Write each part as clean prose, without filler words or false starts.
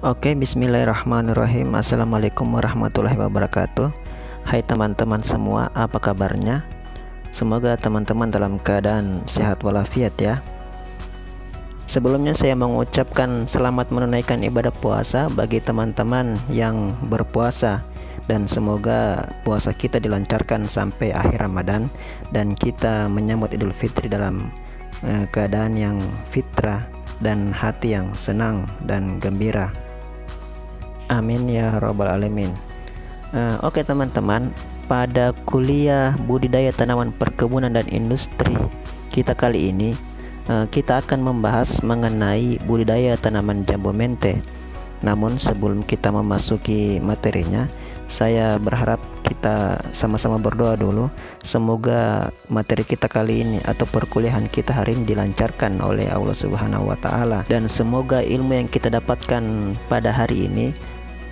Oke, bismillahirrahmanirrahim. Assalamualaikum warahmatullahi wabarakatuh. Hai teman-teman semua, apa kabarnya? Semoga teman-teman dalam keadaan sehat walafiat ya. Sebelumnya saya mengucapkan selamat menunaikan ibadah puasa bagi teman-teman yang berpuasa, dan semoga puasa kita dilancarkan sampai akhir Ramadan dan kita menyambut Idul Fitri dalam keadaan yang fitrah dan hati yang senang dan gembira. Amin ya rabbal alamin. Oke teman-teman, pada kuliah budidaya tanaman perkebunan dan industri kita kali ini kita akan membahas mengenai budidaya tanaman jambu mente. Namun sebelum kita memasuki materinya, saya berharap kita sama-sama berdoa dulu. Semoga materi kita kali ini atau perkuliahan kita hari ini dilancarkan oleh Allah Subhanahu wa taala, dan semoga ilmu yang kita dapatkan pada hari ini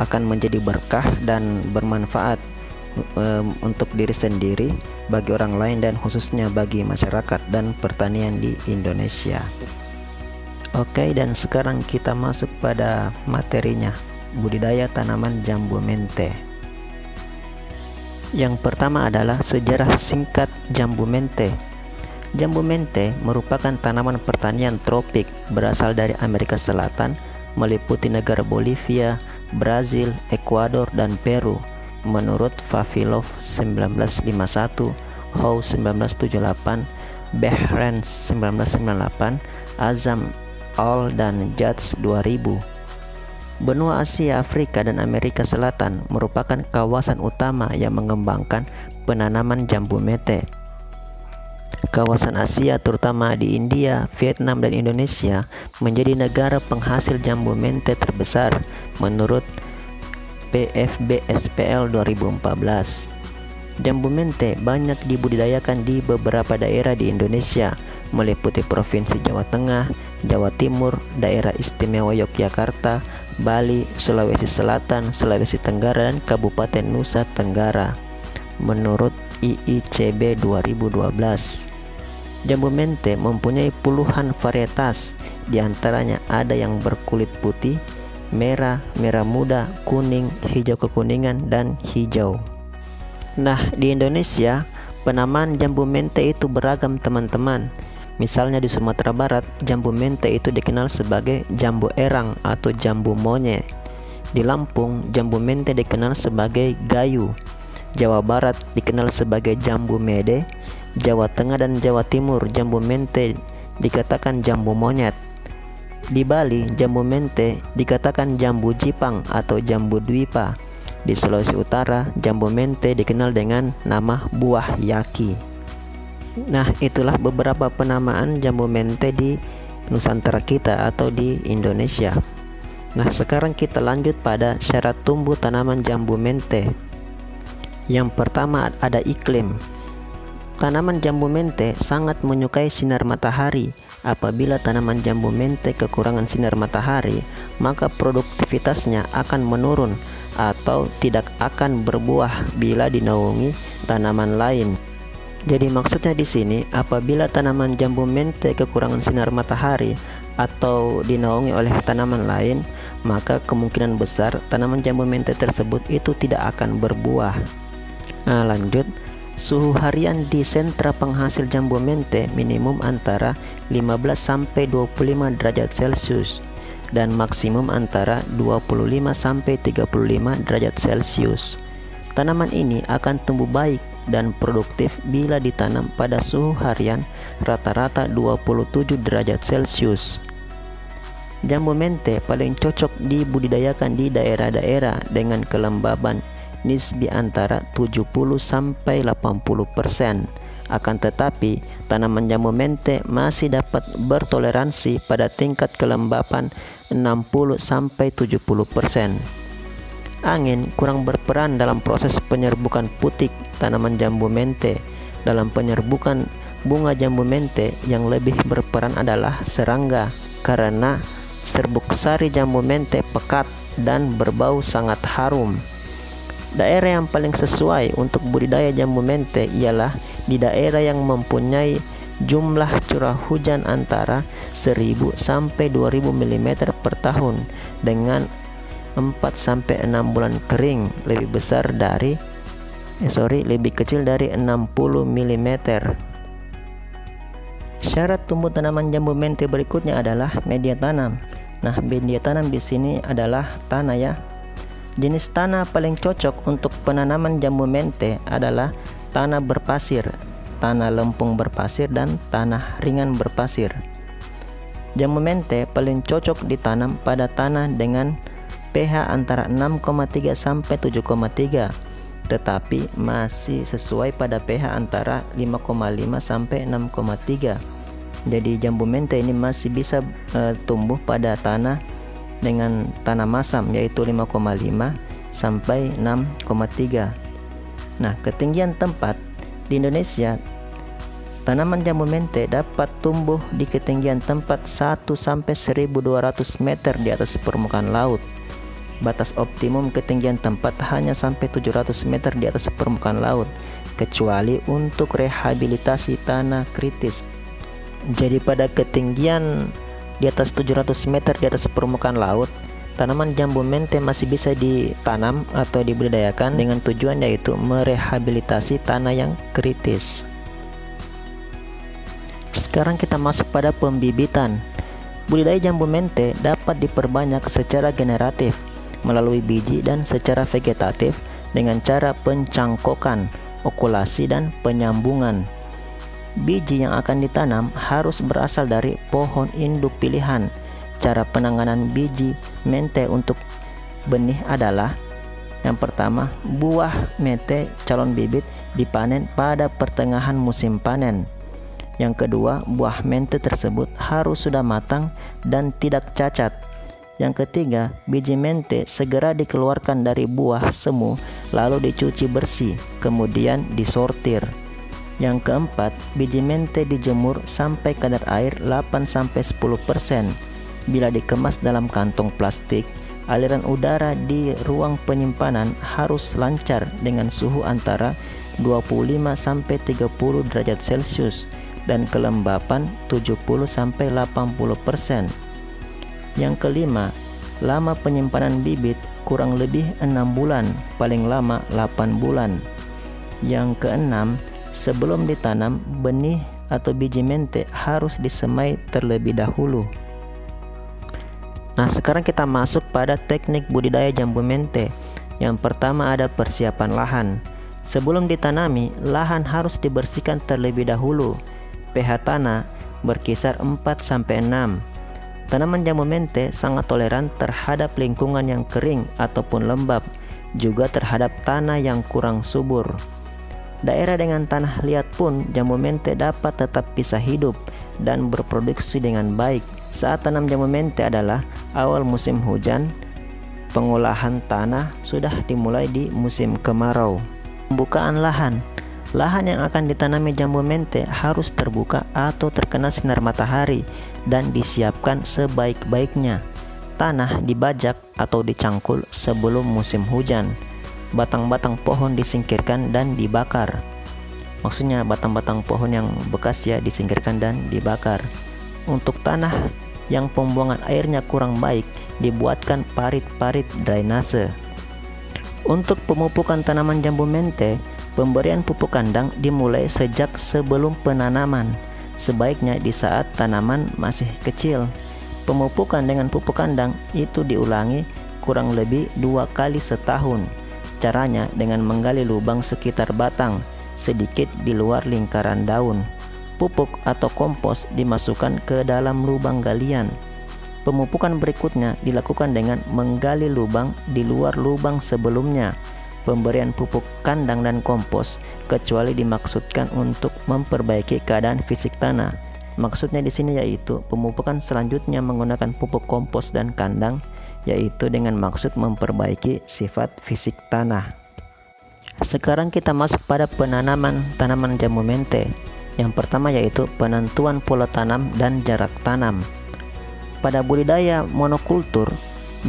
akan menjadi berkah dan bermanfaat untuk diri sendiri, bagi orang lain, dan khususnya bagi masyarakat dan pertanian di Indonesia. Oke, dan sekarang kita masuk pada materinya, budidaya tanaman jambu mente. Yang pertama adalah sejarah singkat jambu mente. Jambu mente merupakan tanaman pertanian tropik berasal dari Amerika Selatan, meliputi negara Bolivia, Brazil, Ekuador, dan Peru. Menurut Vavilov 1951, Howe 1978, Behrens 1998, Azam All, dan Judge 2000. Benua Asia, Afrika, dan Amerika Selatan merupakan kawasan utama yang mengembangkan penanaman jambu mente. Kawasan Asia, terutama di India, Vietnam, dan Indonesia, menjadi negara penghasil jambu mente terbesar menurut PFBSPL 2014. Jambu mente banyak dibudidayakan di beberapa daerah di Indonesia, meliputi Provinsi Jawa Tengah, Jawa Timur, Daerah Istimewa Yogyakarta, Bali, Sulawesi Selatan, Sulawesi Tenggara, dan Kabupaten Nusa Tenggara. Menurut IICB 2012, jambu mente mempunyai puluhan varietas, diantaranya ada yang berkulit putih, merah, merah muda, kuning, hijau kekuningan, dan hijau. Nah, di Indonesia penamaan jambu mente itu beragam teman-teman. Misalnya di Sumatera Barat, jambu mente itu dikenal sebagai jambu erang atau jambu monyet. Di Lampung, jambu mente dikenal sebagai gayu. Jawa Barat dikenal sebagai jambu mede. Jawa Tengah dan Jawa Timur, jambu mente dikatakan jambu monyet. Di Bali, jambu mente dikatakan jambu jipang atau jambu dwipa. Di Sulawesi Utara, jambu mente dikenal dengan nama buah yaki. Nah, itulah beberapa penamaan jambu mente di Nusantara kita atau di Indonesia. Nah, sekarang kita lanjut pada syarat tumbuh tanaman jambu mente. Yang pertama ada iklim. Tanaman jambu mente sangat menyukai sinar matahari. Apabila tanaman jambu mente kekurangan sinar matahari, maka produktivitasnya akan menurun atau tidak akan berbuah bila dinaungi tanaman lain. Jadi maksudnya di sini, apabila tanaman jambu mente kekurangan sinar matahari atau dinaungi oleh tanaman lain, maka kemungkinan besar tanaman jambu mente tersebut itu tidak akan berbuah. Nah, lanjut. Suhu harian di sentra penghasil jambu mente minimum antara 15-25 derajat Celcius dan maksimum antara 25-35 derajat Celcius. Tanaman ini akan tumbuh baik dan produktif bila ditanam pada suhu harian rata-rata 27 derajat Celcius. Jambu mente paling cocok dibudidayakan di daerah-daerah dengan kelembaban nisbi antara 70-80%. Akan tetapi, tanaman jambu mente masih dapat bertoleransi pada tingkat kelembapan 60-70%. Angin kurang berperan dalam proses penyerbukan putik tanaman jambu mente. Dalam penyerbukan bunga jambu mente, yang lebih berperan adalah serangga, karena serbuk sari jambu mente pekat dan berbau sangat harum. Daerah yang paling sesuai untuk budidaya jambu mente ialah di daerah yang mempunyai jumlah curah hujan antara 1000 sampai 2000 mm per tahun dengan 4-6 bulan kering, lebih kecil dari 60 mm. Syarat tumbuh tanaman jambu mente berikutnya adalah media tanam. Nah, media tanam di sini adalah tanah ya. Jenis tanah paling cocok untuk penanaman jambu mente adalah tanah berpasir, tanah lempung berpasir, dan tanah ringan berpasir. Jambu mente paling cocok ditanam pada tanah dengan pH antara 6,3 sampai 7,3, tetapi masih sesuai pada pH antara 5,5 sampai 6,3. Jadi jambu mente ini masih bisa tumbuh pada tanah dengan tanah masam, yaitu 5,5 sampai 6,3. Nah, ketinggian tempat di Indonesia, tanaman jambu mente dapat tumbuh di ketinggian tempat 1 sampai 1.200 meter di atas permukaan laut. Batas optimum ketinggian tempat hanya sampai 700 meter di atas permukaan laut, kecuali untuk rehabilitasi tanah kritis. Jadi pada ketinggian di atas 700 meter di atas permukaan laut, tanaman jambu mente masih bisa ditanam atau dibudidayakan dengan tujuan yaitu merehabilitasi tanah yang kritis. Sekarang kita masuk pada pembibitan. Budidaya jambu mente dapat diperbanyak secara generatif melalui biji dan secara vegetatif dengan cara pencangkokan, okulasi, dan penyambungan. Biji yang akan ditanam harus berasal dari pohon induk pilihan. Cara penanganan biji mente untuk benih adalah: yang pertama, buah mente calon bibit dipanen pada pertengahan musim panen. Yang kedua, buah mente tersebut harus sudah matang dan tidak cacat. Yang ketiga, biji mente segera dikeluarkan dari buah semu lalu dicuci bersih, kemudian disortir. Yang keempat, biji mente dijemur sampai kadar air 8-10%. Bila dikemas dalam kantong plastik, aliran udara di ruang penyimpanan harus lancar dengan suhu antara 25-30 derajat Celcius dan kelembapan 70-80%. Yang kelima, lama penyimpanan bibit kurang lebih 6 bulan, paling lama 8 bulan. Yang keenam, sebelum ditanam, benih atau biji mente harus disemai terlebih dahulu. Nah, sekarang kita masuk pada teknik budidaya jambu mente. Yang pertama ada persiapan lahan. Sebelum ditanami, lahan harus dibersihkan terlebih dahulu. pH tanah berkisar 4-6. Tanaman jambu mente sangat toleran terhadap lingkungan yang kering ataupun lembab, juga terhadap tanah yang kurang subur. Daerah dengan tanah liat pun jambu mente dapat tetap bisa hidup dan berproduksi dengan baik. Saat tanam jambu mente adalah awal musim hujan. Pengolahan tanah sudah dimulai di musim kemarau. Pembukaan lahan. Lahan yang akan ditanami jambu mente harus terbuka atau terkena sinar matahari dan disiapkan sebaik-baiknya. Tanah dibajak atau dicangkul sebelum musim hujan. Batang-batang pohon disingkirkan dan dibakar. Maksudnya batang-batang pohon yang bekas ya disingkirkan dan dibakar. Untuk tanah yang pembuangan airnya kurang baik, dibuatkan parit-parit drainase. Untuk pemupukan tanaman jambu mente, pemberian pupuk kandang dimulai sejak sebelum penanaman, sebaiknya di saat tanaman masih kecil. Pemupukan dengan pupuk kandang itu diulangi kurang lebih 2 kali setahun. Caranya dengan menggali lubang sekitar batang, sedikit di luar lingkaran daun. Pupuk atau kompos dimasukkan ke dalam lubang galian. Pemupukan berikutnya dilakukan dengan menggali lubang di luar lubang sebelumnya. Pemberian pupuk kandang dan kompos kecuali dimaksudkan untuk memperbaiki keadaan fisik tanah. Maksudnya di sini yaitu pemupukan selanjutnya menggunakan pupuk kompos dan kandang, yaitu dengan maksud memperbaiki sifat fisik tanah. Sekarang kita masuk pada penanaman tanaman jambu mente. Yang pertama yaitu penentuan pola tanam dan jarak tanam. Pada budidaya monokultur,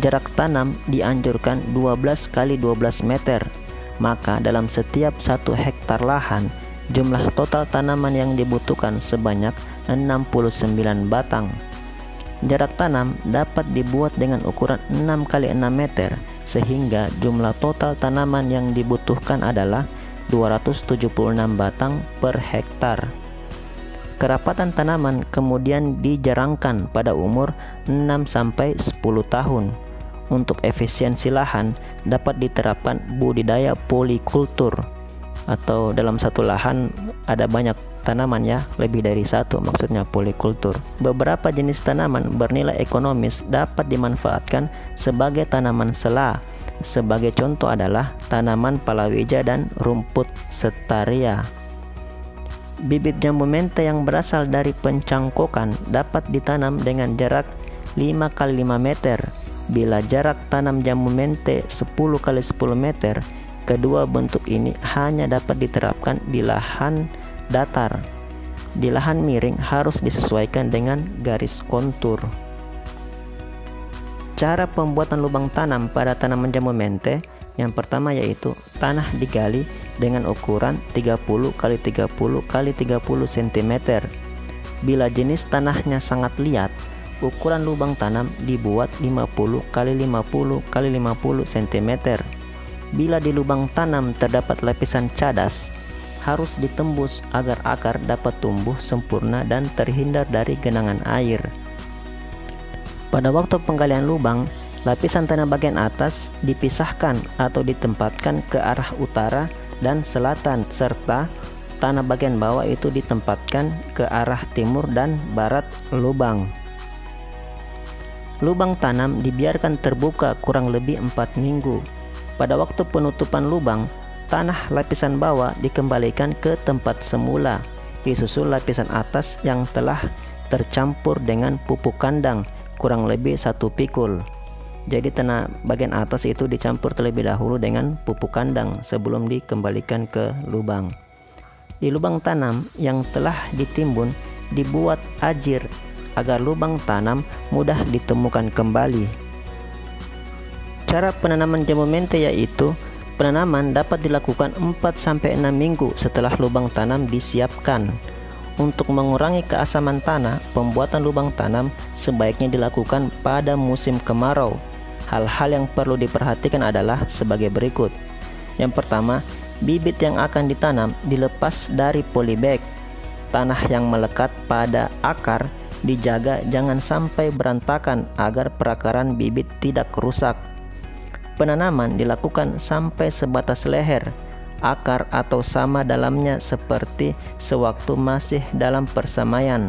jarak tanam dianjurkan 12 x 12 meter. Maka dalam setiap 1 hektar lahan, jumlah total tanaman yang dibutuhkan sebanyak 69 batang. Jarak tanam dapat dibuat dengan ukuran 6 x 6 meter, sehingga jumlah total tanaman yang dibutuhkan adalah 276 batang per hektar. Kerapatan tanaman kemudian dijarangkan pada umur 6-10 tahun. Untuk efisiensi lahan dapat diterapkan budidaya polikultur, atau dalam satu lahan ada banyak tanaman ya, lebih dari satu, maksudnya polikultur. Beberapa jenis tanaman bernilai ekonomis dapat dimanfaatkan sebagai tanaman sela. Sebagai contoh adalah tanaman palawija dan rumput setaria. Bibit jambu mente yang berasal dari pencangkokan dapat ditanam dengan jarak 5 x 5 meter. Bila jarak tanam jambu mente 10 x 10 meter, kedua bentuk ini hanya dapat diterapkan di lahan datar. Di lahan miring harus disesuaikan dengan garis kontur. Cara pembuatan lubang tanam pada tanaman jambu mente, yang pertama yaitu tanah digali dengan ukuran 30 x 30 x 30 cm. Bila jenis tanahnya sangat liat, ukuran lubang tanam dibuat 50 x 50 x 50 cm. Bila di lubang tanam terdapat lapisan cadas, harus ditembus agar akar dapat tumbuh sempurna dan terhindar dari genangan air. Pada waktu penggalian lubang, lapisan tanah bagian atas dipisahkan atau ditempatkan ke arah utara dan selatan, serta tanah bagian bawah itu ditempatkan ke arah timur dan barat lubang. Lubang tanam dibiarkan terbuka kurang lebih 4 minggu. Pada waktu penutupan lubang, tanah lapisan bawah dikembalikan ke tempat semula, disusul lapisan atas yang telah tercampur dengan pupuk kandang kurang lebih 1 pikul. Jadi tanah bagian atas itu dicampur terlebih dahulu dengan pupuk kandang sebelum dikembalikan ke lubang. Di lubang tanam yang telah ditimbun dibuat ajir agar lubang tanam mudah ditemukan kembali. Cara penanaman jambu mente yaitu penanaman dapat dilakukan 4-6 minggu setelah lubang tanam disiapkan. Untuk mengurangi keasaman tanah, pembuatan lubang tanam sebaiknya dilakukan pada musim kemarau. Hal-hal yang perlu diperhatikan adalah sebagai berikut. Yang pertama, bibit yang akan ditanam dilepas dari polybag. Tanah yang melekat pada akar dijaga jangan sampai berantakan agar perakaran bibit tidak rusak. Penanaman dilakukan sampai sebatas leher akar atau sama dalamnya seperti sewaktu masih dalam persamaian.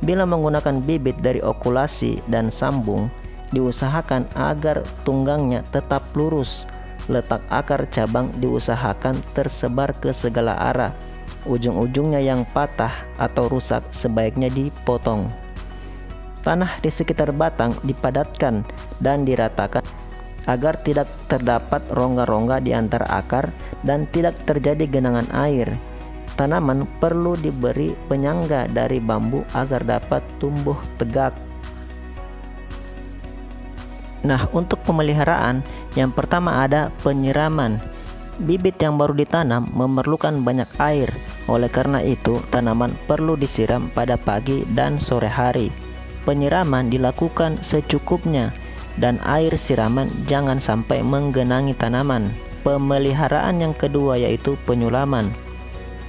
Bila menggunakan bibit dari okulasi dan sambung, diusahakan agar tunggangnya tetap lurus. Letak akar cabang diusahakan tersebar ke segala arah. Ujung-ujungnya yang patah atau rusak sebaiknya dipotong. Tanah di sekitar batang dipadatkan dan diratakan agar tidak terdapat rongga-rongga di antara akar dan tidak terjadi genangan air. Tanaman perlu diberi penyangga dari bambu agar dapat tumbuh tegak. Nah, untuk pemeliharaan, yang pertama ada penyiraman. Bibit yang baru ditanam memerlukan banyak air. Oleh karena itu, tanaman perlu disiram pada pagi dan sore hari. Penyiraman dilakukan secukupnya dan air siraman jangan sampai menggenangi tanaman. Pemeliharaan yang kedua yaitu penyulaman.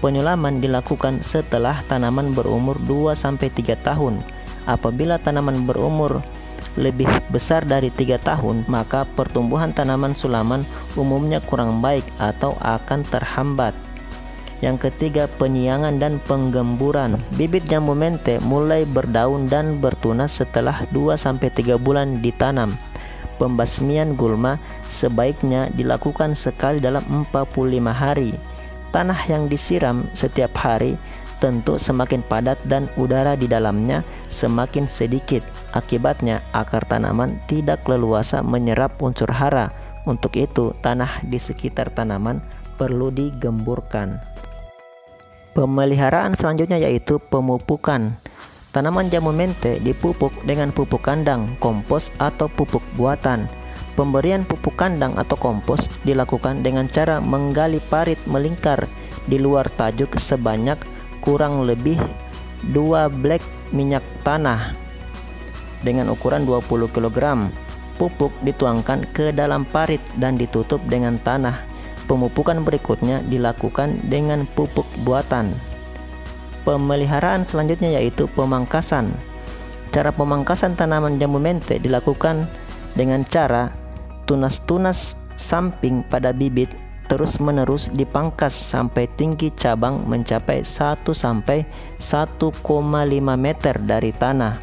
Penyulaman dilakukan setelah tanaman berumur 2-3 tahun. Apabila tanaman berumur lebih besar dari 3 tahun, maka pertumbuhan tanaman sulaman umumnya kurang baik atau akan terhambat. Yang ketiga, penyiangan dan penggemburan. Bibit jambu mente mulai berdaun dan bertunas setelah 2-3 bulan ditanam. Pembasmian gulma sebaiknya dilakukan sekali dalam 45 hari. Tanah yang disiram setiap hari tentu semakin padat dan udara di dalamnya semakin sedikit. Akibatnya akar tanaman tidak leluasa menyerap unsur hara. Untuk itu, tanah di sekitar tanaman perlu digemburkan. Pemeliharaan selanjutnya yaitu pemupukan. Tanaman jambu mente dipupuk dengan pupuk kandang, kompos atau pupuk buatan. Pemberian pupuk kandang atau kompos dilakukan dengan cara menggali parit melingkar di luar tajuk sebanyak kurang lebih 2 blek minyak tanah. dengan ukuran 20 kg. Pupuk dituangkan ke dalam parit dan ditutup dengan tanah. Pemupukan berikutnya dilakukan dengan pupuk buatan. Pemeliharaan selanjutnya yaitu pemangkasan. Cara pemangkasan tanaman jambu mente dilakukan dengan cara tunas-tunas samping pada bibit terus-menerus dipangkas sampai tinggi cabang mencapai 1-1,5 meter dari tanah.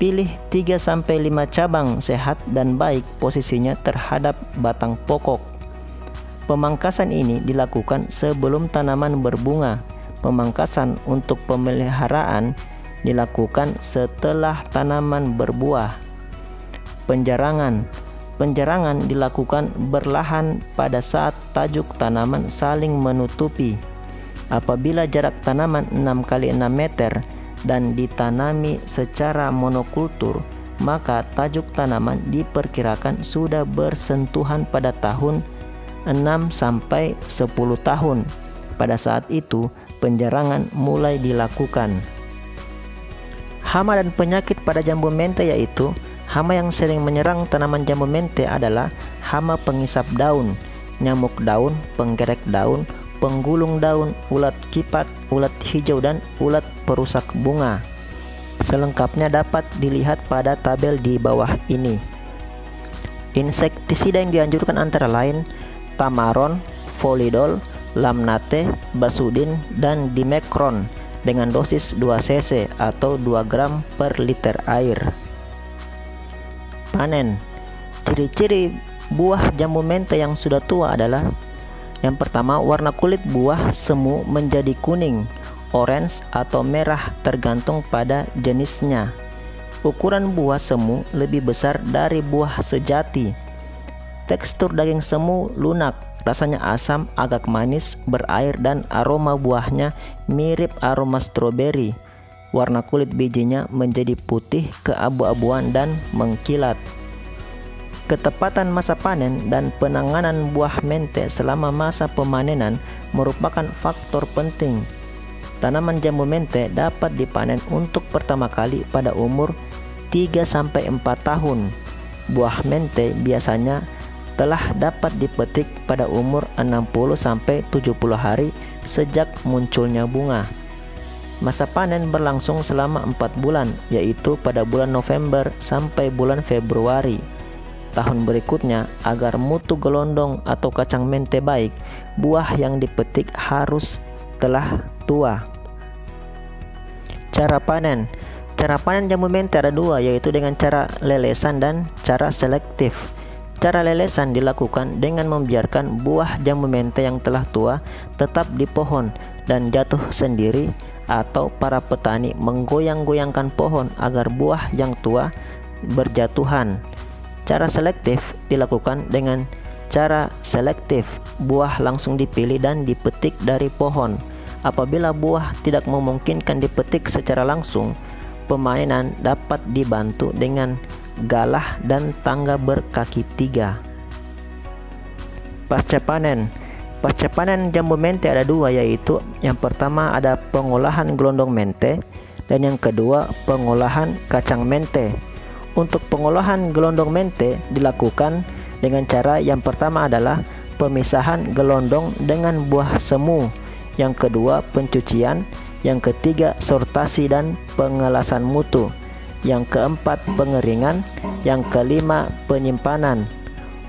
Pilih 3-5 cabang sehat dan baik posisinya terhadap batang pokok. Pemangkasan ini dilakukan sebelum tanaman berbunga. Pemangkasan untuk pemeliharaan dilakukan setelah tanaman berbuah. Penjarangan. Penjarangan dilakukan berlahan pada saat tajuk tanaman saling menutupi. Apabila jarak tanaman 6x6 meter dan ditanami secara monokultur, maka tajuk tanaman diperkirakan sudah bersentuhan pada tahun 6-10 tahun. Pada saat itu, penjarangan mulai dilakukan. Hama dan penyakit pada jambu mente yaitu hama yang sering menyerang tanaman jambu mente adalah hama pengisap daun, nyamuk daun, penggerek daun, penggulung daun, ulat kipat, ulat hijau, dan ulat perusak bunga. Selengkapnya dapat dilihat pada tabel di bawah ini. Insektisida yang dianjurkan antara lain Tamaron, Folidol, Lamnate, Basudin, dan Dimecron dengan dosis 2 cc atau 2 gram per liter air. Panen. Ciri-ciri buah jambu mente yang sudah tua adalah: yang pertama, warna kulit buah semu menjadi kuning, orange, atau merah tergantung pada jenisnya. Ukuran buah semu lebih besar dari buah sejati. Tekstur daging semu lunak, rasanya asam, agak manis, berair, dan aroma buahnya mirip aroma stroberi. Warna kulit bijinya menjadi putih keabu-abuan dan mengkilat. Ketepatan masa panen dan penanganan buah mente selama masa pemanenan merupakan faktor penting. Tanaman jambu mente dapat dipanen untuk pertama kali pada umur 3-4 tahun. Buah mente biasanya telah dapat dipetik pada umur 60-70 hari sejak munculnya bunga. Masa panen berlangsung selama 4 bulan, yaitu pada bulan November sampai bulan Februari. Tahun berikutnya, agar mutu gelondong atau kacang mente baik, buah yang dipetik harus telah tua. Cara panen. Cara panen jambu mente ada dua, yaitu dengan cara lelesan dan cara selektif. Cara lelesan dilakukan dengan membiarkan buah jambu mente yang telah tua tetap di pohon dan jatuh sendiri, atau para petani menggoyang-goyangkan pohon agar buah yang tua berjatuhan. Cara selektif dilakukan dengan cara selektif. Buah langsung dipilih dan dipetik dari pohon. Apabila buah tidak memungkinkan dipetik secara langsung, pemanenan dapat dibantu dengan galah dan tangga berkaki 3. Pasca panen. Pasca panen jambu mente ada dua, yaitu yang pertama ada pengolahan gelondong mente dan yang kedua pengolahan kacang mente. Untuk pengolahan gelondong mente dilakukan dengan cara yang pertama adalah pemisahan gelondong dengan buah semu, yang kedua pencucian, yang ketiga sortasi dan pengelasan mutu, yang keempat pengeringan, yang kelima penyimpanan.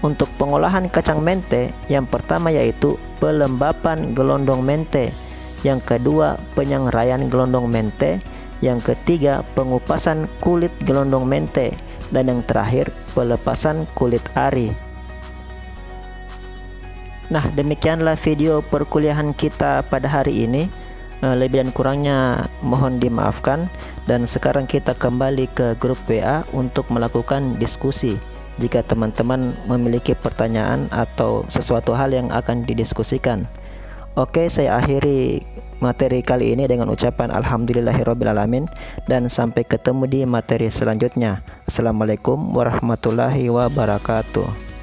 Untuk pengolahan kacang mente, yang pertama yaitu pelembapan gelondong mente, yang kedua penyangraian gelondong mente, yang ketiga pengupasan kulit gelondong mente, dan yang terakhir pelepasan kulit ari. Nah, demikianlah video perkuliahan kita pada hari ini. Lebih dan kurangnya mohon dimaafkan. Dan sekarang kita kembali ke grup WA untuk melakukan diskusi. Jika teman-teman memiliki pertanyaan atau sesuatu hal yang akan didiskusikan. Oke, saya akhiri materi kali ini dengan ucapan alhamdulillahirrabbilalamin, dan sampai ketemu di materi selanjutnya. Assalamualaikum warahmatullahi wabarakatuh.